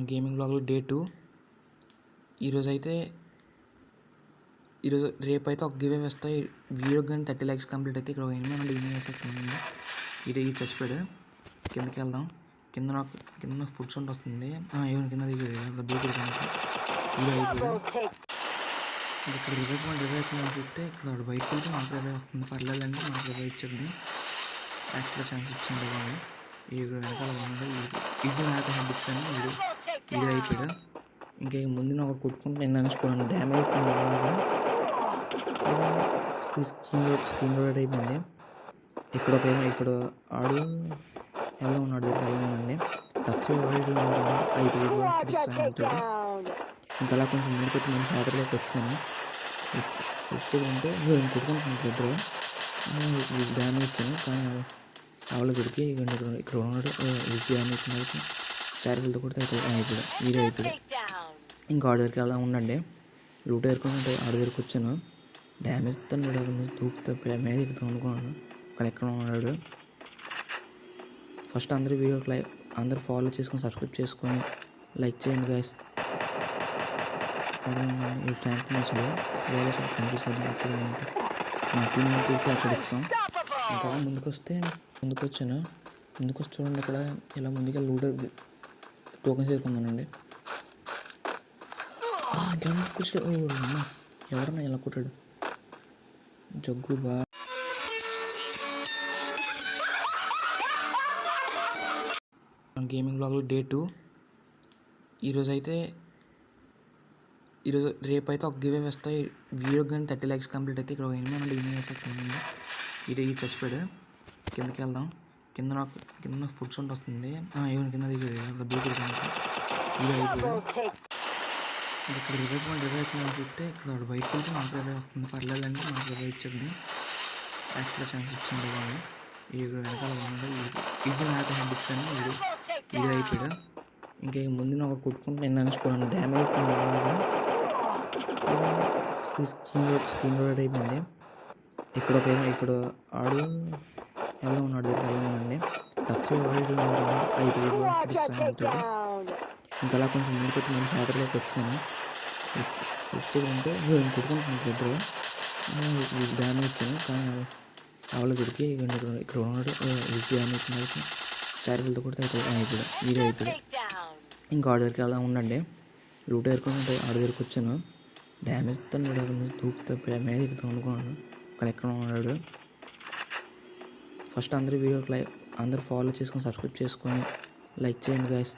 Gaming బ్లాగ్లో day 2. ఈరోజైతే రేపైతే ఒక గివ్ అవే వస్తాయి. వీడియో కానీ 30 లైక్స్ కంప్లీట్ అయితే ఇక్కడ ఎనిమిది వేసేస్తుంది. ఇది చచ్చిపోయాడు. కిందకి వెళ్దాం. కింద ఫుడ్ సౌండ్ వస్తుంది. ఏమైనా కింద దూకుడు ఇది అయిపోయాడు. ఇక్కడ రివైవ్ చూస్తే ఇక్కడ బయటకు వెళ్తే మనకు రివైవ్ వస్తుంది. పర్లేదండి, మనకు రివైవ్ ఇచ్చింది. యాక్చువల్గా ఛాన్స్ ఇచ్చింది వాళ్ళు. ఇది వెనకాల ఇది నాకు హ్యాబిట్స్ అని ఇది అయిపోయాడు. ఇంకా ముందు ఒకటి కొట్టుకుంటే నేను అనుకోండి డ్యామేజ్ స్క్రీన్ రోడ్ అయిపోయింది. ఇక్కడ ఆడు ఎలా ఉన్నాడు వెళ్ళండి టచ్ అయిపోయింది. ఇంకా అలా కొంచెం ముందు కొట్టి నేను సాటర్లోకి వచ్చాను. వచ్చేదంటే నేను కొట్టుకుంటున్నాను ఇద్దరు డ్యామేజ్ ఇచ్చాను. కానీ ఆవిడ దొరికి ఇక్కడ ఉన్నాడు డ్యామేజ్ ఇచ్చిన క్యారెక్టర్తో కొడితే అయిపోయాడు. వీడియో అయిపోయాడు. ఇంకా ఆడ దగ్గరికి అలా ఉండండి. లూట్ ఎదుర్కొంటే ఆడ దగ్గరికి వచ్చాను. డ్యామేజ్ తను దూకుతా మీద ఎక్కుతాం అనుకున్నాను. కానీ ఎక్కడ ఉన్నాడు. ఫస్ట్ అందరూ వీడియోకి అందరూ ఫాలో చేసుకొని సబ్స్క్రైబ్ చేసుకొని లైక్ చేయండి గైస్. ట్యాంక్ మ్యాచ్లో వేరే కనిపిస్తుంది. అక్కడ మా టీంకి అక్కడ ఇచ్చాం. ఇంకా ముందుకు వచ్చాను. ముందుకు వచ్చి చూడండి, ఇక్కడ ఇలా ముందుగా లూడో టోకెన్స్ వేసుకున్నానండి. ఎవరన్నా ఇలా కొట్టాడు జగ్గు గేమింగ్ బ్లాగ్లో డే 2. రేపైతే ఒక గివ్ అవే వస్తాయి. వీడియో కానీ 30 లైక్స్ కంప్లీట్ అయితే ఇక్కడ ఎనిమిది వేసేస్తుంది. ఇది చచ్చిపోయాడు. కిందకి వెళ్దాం. కింద ఫుడ్ సౌండ్ వస్తుంది. ఏమైనా కింద దూకుడు ఇది అయిపోయాడు. ఇక్కడ రివైవ్ చూస్తే ఇక్కడ బయటకు వెళ్తే మనకు రివైవ్ వస్తుంది. పర్లేదండి, మనకు రివైవ్ ఇచ్చింది. యాక్చువల్గా ఛాన్స్ ఇచ్చింది వాళ్ళు. ఇది వెనకాల ఇది నాకు హ్యాబిట్స్ అని ఇది అయిపోయాడు. ఇంకా ముందు ఒకటి కొట్టుకుంటే నేను అనుకోండి డ్యామేజ్ స్క్రీన్ రోడ్ అయిపోయింది. ఇక్కడ ఆడు ఎలా ఉన్నాడు వెళ్ళండి టచ్ అయిపోయింది. ఇంకా అలా కొంచెం ముందు కొట్టి నేను సాటర్లోకి వచ్చాను. వచ్చేదంటే నేను కొట్టుకుంటున్నాను ఇద్దరు డ్యామేజ్ ఇచ్చాను. కానీ ఆవిడ దొరికి ఇక్కడ ఉన్నాడు డ్యామేజ్ ఇచ్చిన క్యారెక్టర్తో కొడితే అయిపోయాడు. వీడియో అయిపోయాడు. ఇంకా ఆడ దగ్గరికి అలా ఉండండి. లూట్ ఎదుర్కొంటే ఆడ దగ్గరికి వచ్చాను. డ్యామేజ్ తను దూకుతా మీద ఎక్కుతాం అనుకున్నాను. కానీ ఎక్కడ ఉన్నాడు. ఫస్ట్ అందరూ వీడియోకి అందరూ ఫాలో చేసుకొని సబ్స్క్రైబ్ చేసుకొని లైక్ చేయండి గైస్.